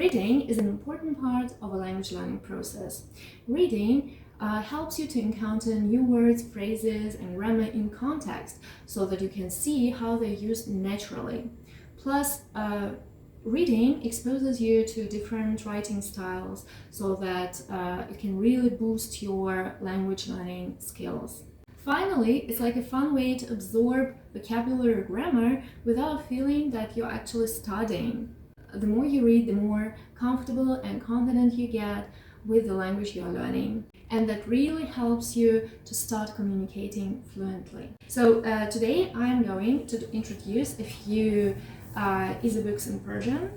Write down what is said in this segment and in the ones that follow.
Reading is an important part of a language learning process. Reading helps you to encounter new words, phrases, and grammar in context so that you can see how they're used naturally. Plus, reading exposes you to different writing styles so that it can really boost your language learning skills. Finally, it's like a fun way to absorb vocabulary or grammar without feeling that you're actually studying. The more you read, the more comfortable and confident you get with the language you're learning. And that really helps you to start communicating fluently. So today I'm going to introduce a few easy books in Persian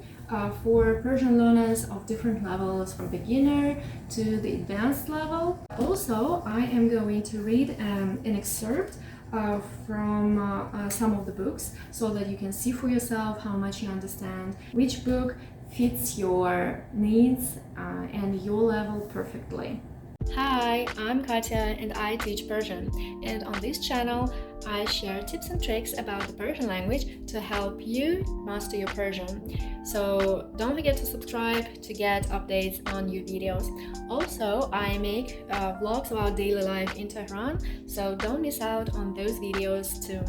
for Persian learners of different levels, from beginner to the advanced level. Also, I am going to read an excerpt from some of the books so that you can see for yourself how much you understand which book fits your needs and your level perfectly. Hi, I'm Katya and I teach Persian, and on this channel I share tips and tricks about the Persian language to help you master your Persian. So don't forget to subscribe to get updates on new videos. Also, I make vlogs about daily life in Tehran, so don't miss out on those videos too.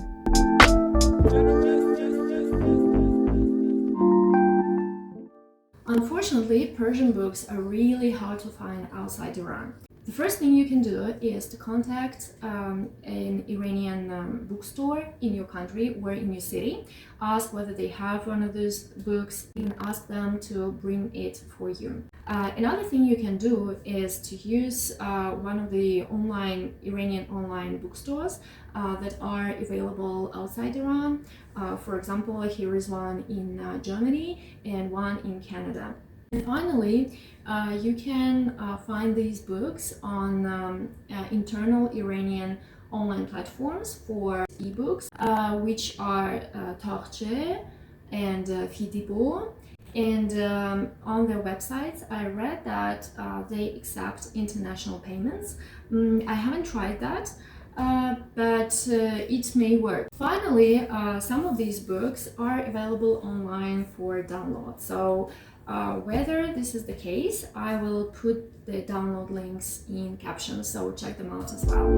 Unfortunately, Persian books are really hard to find outside Iran. The first thing you can do is to contact an Iranian bookstore in your country or in your city. Ask whether they have one of those books and ask them to bring it for you. Another thing you can do is to use one of the Iranian online bookstores that are available outside Iran. For example, here is one in Germany and one in Canada. And finally, you can find these books on internal Iranian online platforms for ebooks, which are Takhche and Fidibo. And on their websites, I read that they accept international payments. I haven't tried that, but it may work. Finally, some of these books are available online for download. So whether this is the case, I will put the download links in captions, so check them out as well.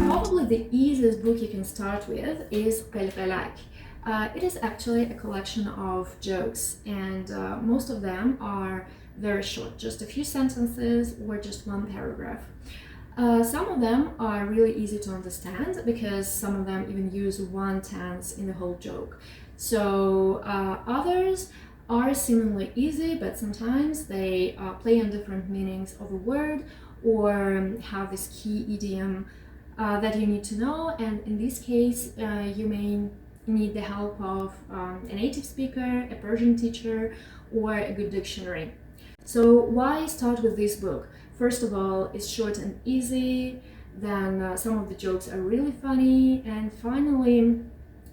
Probably the easiest book you can start with is Qelqelak. It is actually a collection of jokes, and most of them are very short, just a few sentences or just one paragraph. Some of them are really easy to understand because some of them even use one tense in the whole joke. So others are similarly easy, but sometimes they play on different meanings of a word or have this key idiom that you need to know. And in this case, you may need the help of a native speaker, a Persian teacher, or a good dictionary. So why start with this book? First of all, it's short and easy. Then some of the jokes are really funny. And finally,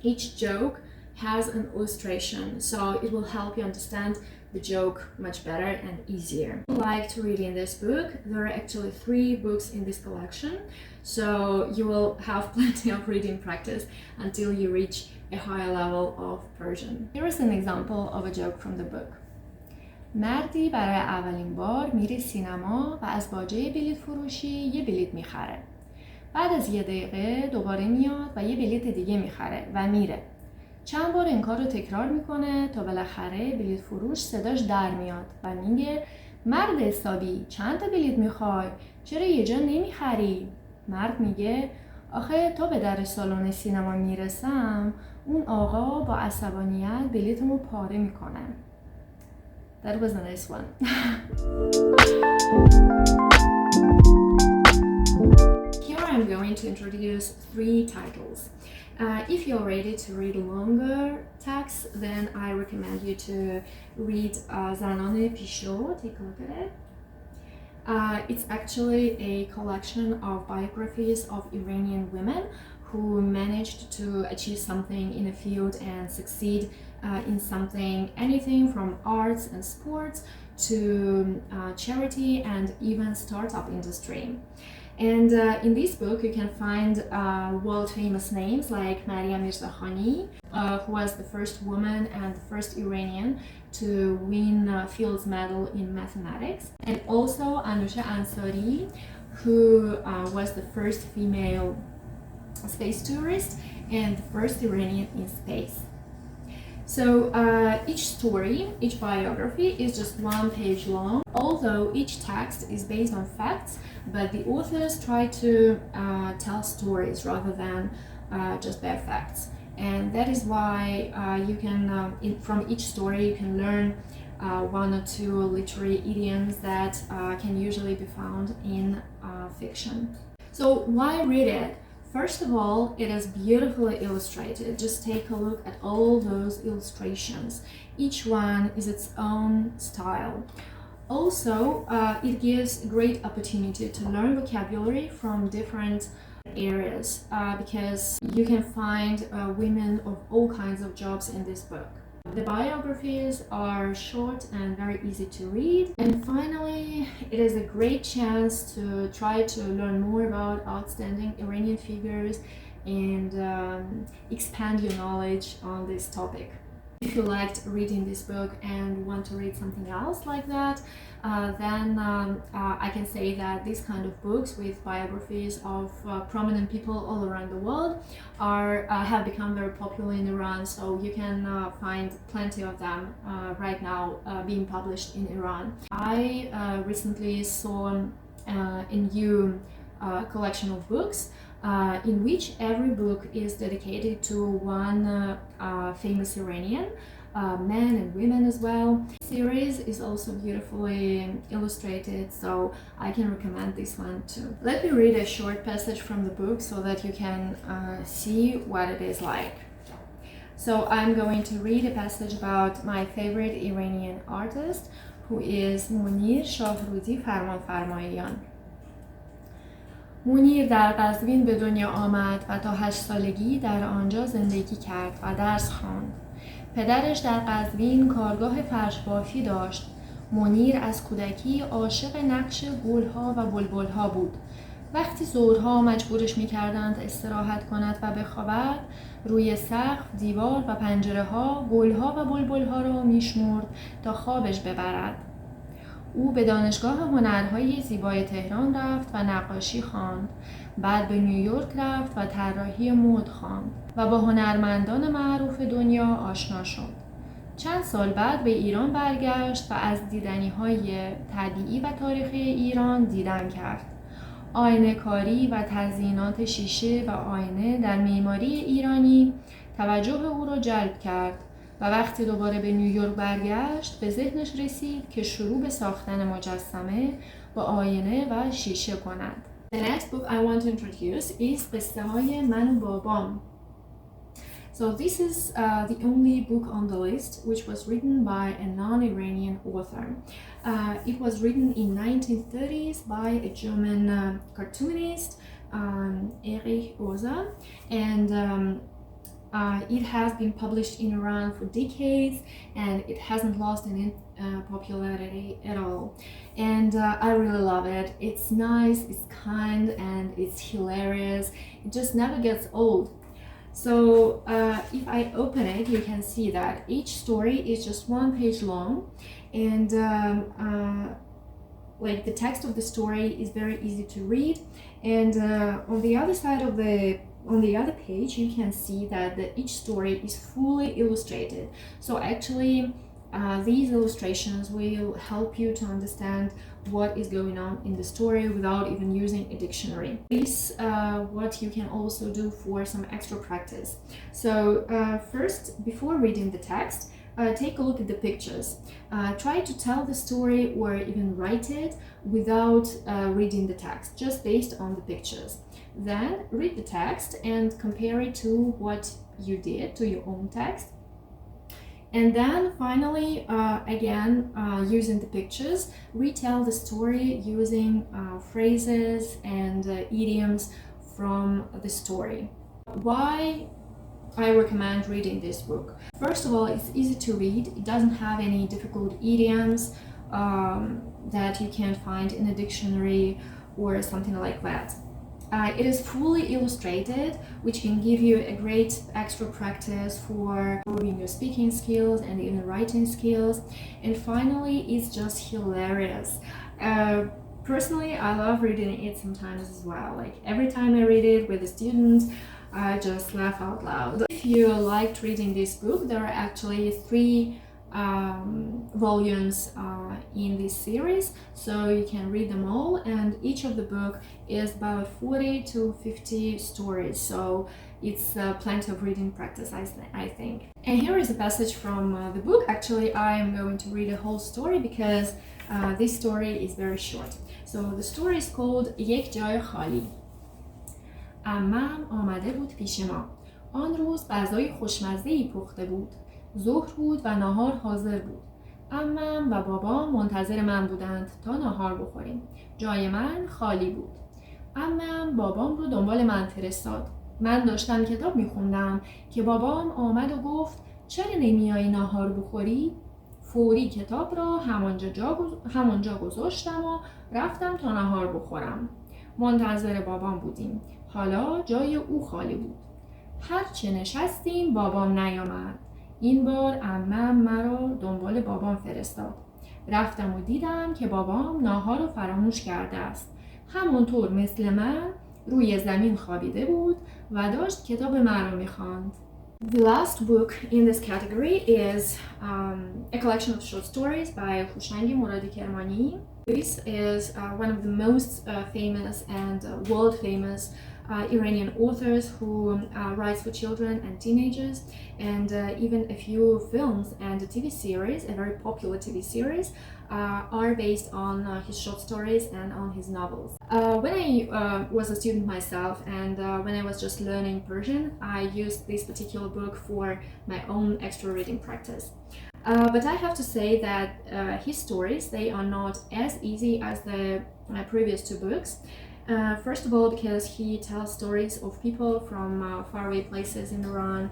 each joke has an illustration, so it will help you understand the joke much better and easier. If you like to read in this book, there are actually 3 books in this collection, so you will have plenty of reading practice until you reach a higher level of Persian. Here is an example of a joke from the book. مردی برای اولین بار میره سینما و از باجه بلیط فروشی یه بلیط میخره. بعد از یه دقیقه دوباره میاد و یه بلیط دیگه میخره و میره. چند بار این کار رو تکرار میکنه تا بالاخره بلیط فروش صداش در میاد و میگه مرد حسابی چند تا بلیط میخوای؟ چرا یه جا نمیخری؟ مرد میگه آخه تا به در سالن سینما میرسم اون آقا با عصبانیت بلیطمو پاره میکنه. That was a nice one. Here I'm going to introduce 3 titles. If you're ready to read longer texts, then I recommend you to read زنان پیشرو. Take a look at it. It's actually a collection of biographies of Iranian women who managed to achieve something in a field and succeed in something, anything from arts and sports to charity and even startup industry. And in this book you can find world famous names like Maryam Mirzakhani, who was the first woman and the first Iranian to win Fields Medal in mathematics, and also Anousheh Ansari, who was the first female space tourist and the first Iranian in space. So each story, each biography is just one page long, although each text is based on facts, but the authors try to tell stories rather than just bare facts. And that is why you can, from each story, you can learn one or two literary idioms that can usually be found in fiction. So why read it? First of all, it is beautifully illustrated. Just take a look at all those illustrations. Each one is its own style. Also, it gives a great opportunity to learn vocabulary from different areas because you can find women of all kinds of jobs in this book. The biographies are short and very easy to read. And finally, it is a great chance to try to learn more about outstanding Iranian figures and expand your knowledge on this topic. If you liked reading this book and want to read something else like that, then I can say that these kind of books with biographies of prominent people all around the world have become very popular in Iran, so you can find plenty of them right now being published in Iran. I recently saw a new collection of books in which every book is dedicated to one famous Iranian, men and women as well. The series is also beautifully illustrated, so I can recommend this one too. Let me read a short passage from the book so that you can see what it is like. So I'm going to read a passage about my favorite Iranian artist, who is Munir Shahruzi Farmanfarmaiyan. منیر در قزوین به دنیا آمد و تا 8 سالگی در آنجا زندگی کرد و درس خواند. پدرش در قزوین کارگاه فرش بافی داشت. منیر از کودکی عاشق نقش گلها و بلبلها بود. وقتی ظهرها مجبورش می‌کردند استراحت کند و بخوابد، روی سقف، دیوار و پنجره‌ها گلها و بلبلها را می‌شمرد تا خوابش ببرد. او به دانشگاه هنرهای زیبای تهران رفت و نقاشی خواند. بعد به نیویورک رفت و طراحی مد خواند و با هنرمندان معروف دنیا آشنا شد. چند سال بعد به ایران برگشت و از دیدنی‌های طبیعی و تاریخی ایران دیدن کرد. آینه کاری و تزیینات شیشه و آینه در معماری ایرانی توجه او را جلب کرد و وقتی دوباره به نیویورک برگشت به ذهنش رسید که شروع به ساختن مجسمه با آینه و شیشه کند. The next book I want to introduce is قصه های من و بابام. So this is the only book on the list which was written by a non-Iranian author. It was written in 1930s by a German cartoonist, Erich Oza, and it has been published in Iran for decades and it hasn't lost any popularity at all. And I really love it. It's nice, it's kind, and it's hilarious. It just never gets old. So if I open it, you can see that each story is just one page long, and like the text of the story is very easy to read. And on the other side of on the other page, you can see that each story is fully illustrated. So actually, these illustrations will help you to understand what is going on in the story without even using a dictionary. This what you can also do for some extra practice. So first, before reading the text, take a look at the pictures. Try to tell the story or even write it without reading the text, just based on the pictures. Then read the text and compare it to what you did, to your own text. And then finally, again, using the pictures, retell the story using phrases and idioms from the story. Why I recommend reading this book? First of all, it's easy to read. It doesn't have any difficult idioms that you can't find in a dictionary or something like that. It is fully illustrated, which can give you a great extra practice for improving your speaking skills and even writing skills. And finally, it's just hilarious. Personally, I love reading it sometimes as well. Like every time I read it with the students, I just laugh out loud. If you liked reading this book, there are actually 3 volumes in this series, so you can read them all, and each of the book is about 40 to 50 stories, so it's plenty of reading practice, I think. And here is a passage from the book. Actually, I am going to read a whole story because this story is very short. So the story is called یک جای خالی. عمم آمده بود پیش ما. آن روز غذای خوشمزه‌ای پخته بود. ظهر بود و ناهار حاضر بود. عمم و بابام منتظر من بودند تا ناهار بخوریم. جای من خالی بود. عمم بابام رو دنبال من فرستاد. من داشتم کتاب میخوندم که بابام آمد و گفت چرا نمیایی ناهار بخوری؟ فوری کتاب را همانجا گذاشتم و رفتم تا ناهار بخورم. منتظر بابام بودیم. حالا جای او خالی بود. هرچه نشستیم بابام نیامد. این بار عمم مرا دنبال بابام فرستاد. رفتم و دیدم که بابام ناهار رو فراموش کرده است. همونطور مثل من روی زمین خوابیده بود و داشت کتاب من رو میخواند. The last book in this category is a collection of short stories by هوشنگ مرادی کرمانی. This is one of the most famous and world famous Iranian authors who writes for children and teenagers, and even a few films and a TV series, a very popular TV series, are based on his short stories and on his novels. When I was a student myself and when I was just learning Persian, I used this particular book for my own extra reading practice. But I have to say that his stories, they are not as easy as the previous 2 books. First of all, because he tells stories of people from faraway places in Iran,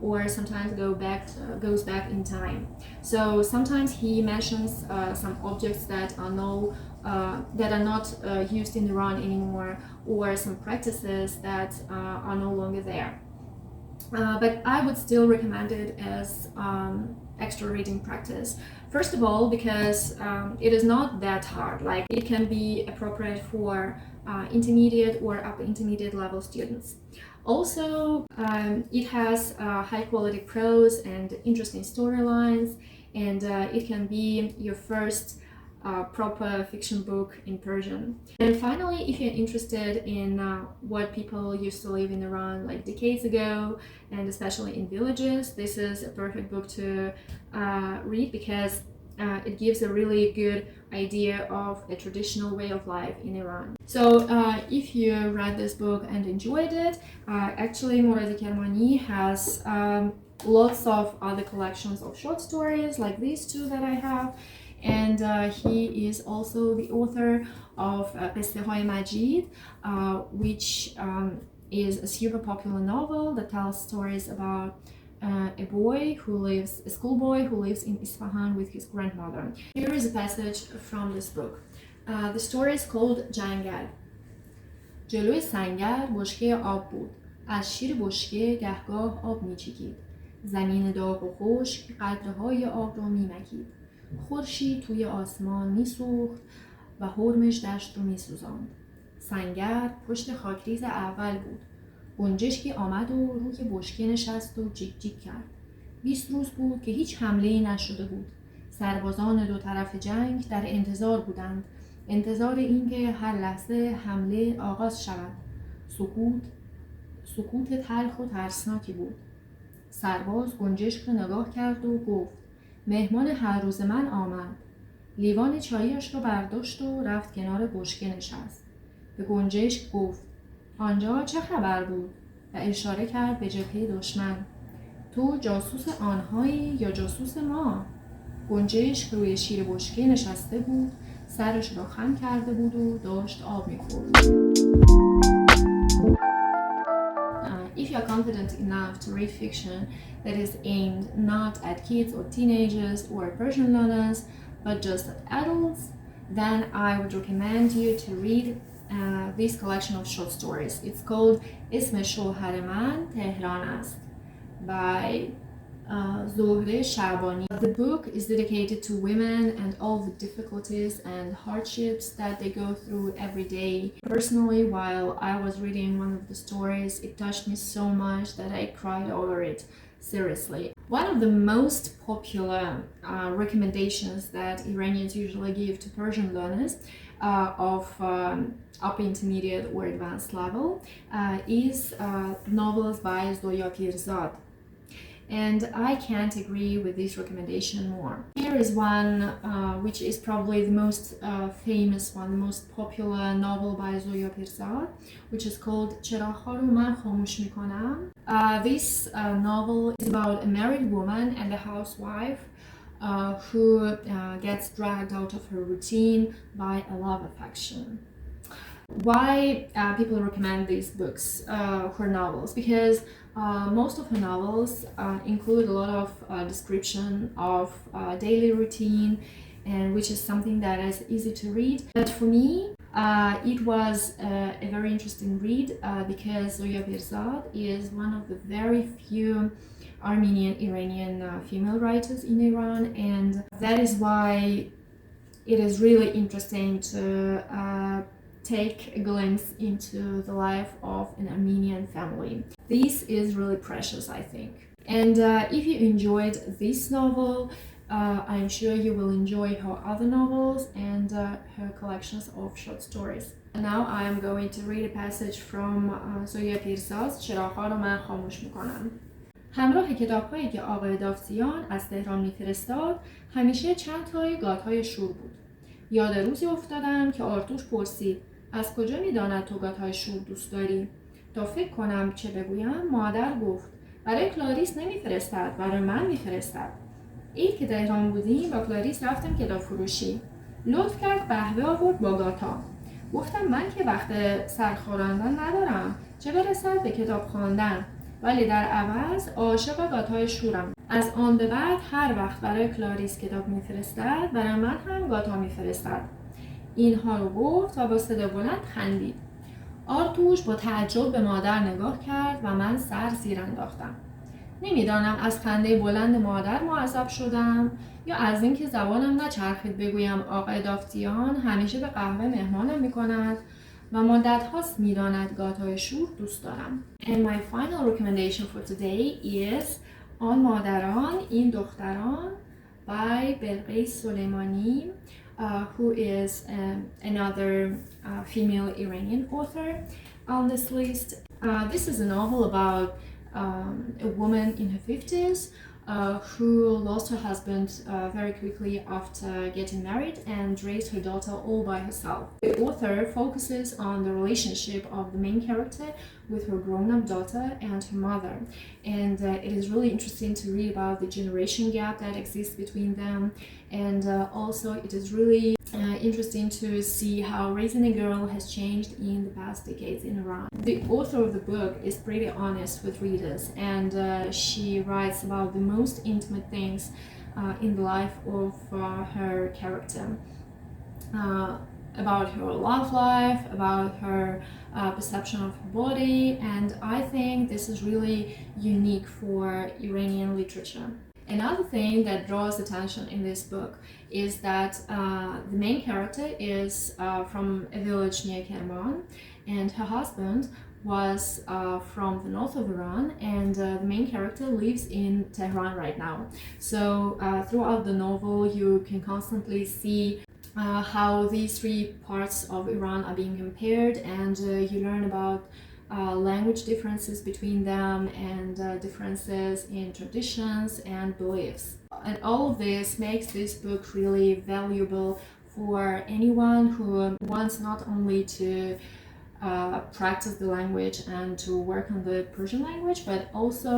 or sometimes goes back in time. So sometimes he mentions some objects that are not used in Iran anymore, or some practices that are no longer there. But I would still recommend it as extra reading practice. First of all, because it is not that hard. Like it can be appropriate for intermediate or upper intermediate level students. Also, it has high quality prose and interesting storylines, and it can be your first proper fiction book in Persian. And finally, if you're interested in what people used to live in Iran like decades ago, and especially in villages, this is a perfect book to read because it gives a really good idea of a traditional way of life in Iran. So if you read this book and enjoyed it, actually Moradi Kermani has lots of other collections of short stories like these 2 that I have. And he is also the author of Qisse Hay Majid, which is a super popular novel that tells stories about a schoolboy who lives in Isfahan with his grandmother. Here is a passage from this book. The story is called Jangal. جلوی سنگر بشکه آب بود. از شیر بشکه گهگاه آب میچکید. زمین داغ و خشک قطره‌های آب رو میمکید. خورشید توی آسمان میسوخت و حرمش دشت رو میسوزاند. سنگر پشت خاکریز اول بود. گنجشکی آمد و روی بشکه نشست و جیک جیک کرد. 20 روز بود که هیچ حمله‌ای نشده بود. سربازان 2 طرف جنگ در انتظار بودند. انتظار اینکه هر لحظه حمله آغاز شود. سکوت تلخ و ترسناکی بود. سرباز گنجشک رو نگاه کرد و گفت مهمان هر روز من آمد. لیوان چایش رو برداشت و رفت کنار بشکه نشست. به گنجشک گفت آنجا چه خبر بود؟ و اشاره کرد به جبهه دشمن. تو جاسوس آنهایی یا جاسوس ما؟ گنجشک روی شیر بشکه نشسته بود، سرش را خم کرده بود و داشت آب می‌خورد. If you are confident enough to read fiction that is aimed not at kids or teenagers or Persian learners, but just at adults, then I would recommend you to read this collection of short stories. It's called اسم شوهر من تهران است by زویا شعبانی. The book is dedicated to women and all the difficulties and hardships that they go through every day. Personally, while I was reading one of the stories, it touched me so much that I cried over it. Seriously. One of the most popular recommendations that Iranians usually give to Persian learners of upper intermediate or advanced level is novels by Zouya Pirzad. And I can't agree with this recommendation more. Here is one which is probably the most famous one, the most popular novel by Zouya Pirzad, which is called چراغ خاموش میکنم. This novel is about a married woman and a housewife who gets dragged out of her routine by a love affection. Why people recommend these books, her novels? Because most of her novels include a lot of description of daily routine, and which is something that is easy to read. But for me, it was a very interesting read because Zouya Pirzad is one of the very few Armenian Iranian female writers in Iran, and that is why it is really interesting to take a glimpse into the life of an Armenian family. This is really precious, I think. And if you enjoyed this novel, I'm sure you will enjoy her other novels and her collections of short stories. And now I am going to read a passage from زویا پیرزاد چراغ رو من خاموش میکنم. همراه کتاب‌هایی که آقای داوطیان از تهران می‌فرستاد، همیشه چند تای گات‌های شور بود. یاد روزی افتادم که آرتوش پرسید: از کجا می‌داند تو گات‌های شور دوست داری؟ تا فکر کنم چه بگویم، مادر گفت: برای کلاریس نمی‌فرستد، برای من می‌فرستد. این که تهران بودیم با کلاریس رفتیم کتاب فروشی. لطف کرد قهوه آورد با گاتا. گفتم من که وقت سرخوراندن ندارم، چه برسد به کتاب خواندن. ولی در عوض عاشق گاتای شورم. از آن به بعد هر وقت برای کلاریس کتاب میفرستد، برای من هم گاتا میفرستد. اینها رو گفت و با صدا بلند خندید. آرتوش با تعجب به مادر نگاه کرد و من سر زیر انداختم. نمیدانم از خنده بلند مادر معذب شدم یا از اینکه زبانم نچرخید بگویم آقای داوطیان همیشه به قهوه مهمانم میکند و مدت هاست میداند گاتای شور دوست دارم. And my final recommendation for today is آن مادران این دختران by بلقیس سلیمانی, who is another female Iranian author on this list. This is a novel about a woman in her 50s who lost her husband very quickly after getting married and raised her daughter all by herself. The author focuses on the relationship of the main character with her grown-up daughter and her mother, and it is really interesting to read about the generation gap that exists between them, and also it is really interesting to see how raising a girl has changed in the past decades in Iran. The author of the book is pretty honest with readers, and she writes about the most intimate things in the life of her character. About her love life, about her perception of her body, and I think this is really unique for Iranian literature. Another thing that draws attention in this book is that the main character is from a village near Kermani, and her husband was from the north of Iran, and the main character lives in Tehran right now. So throughout the novel you can constantly see how these three parts of Iran are being compared, and you learn about language differences between them and differences in traditions and beliefs. And all of this makes this book really valuable for anyone who wants not only to practice the language and to work on the Persian language, but also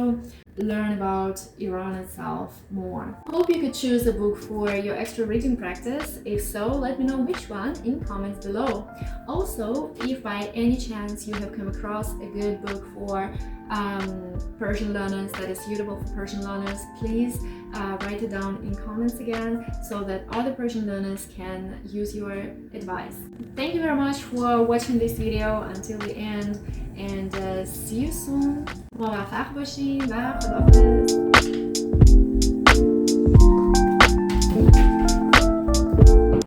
learn about Iran itself more. Hope you could choose a book for your extra reading practice. If so, let me know which one in comments below. Also, if by any chance you have come across a good book for Persian learners that is suitable for Persian learners, please write it down in comments again so that other Persian learners can use your advice. Thank you very much for watching this video until the end and see you soon. موفق باشین و خداحافظ.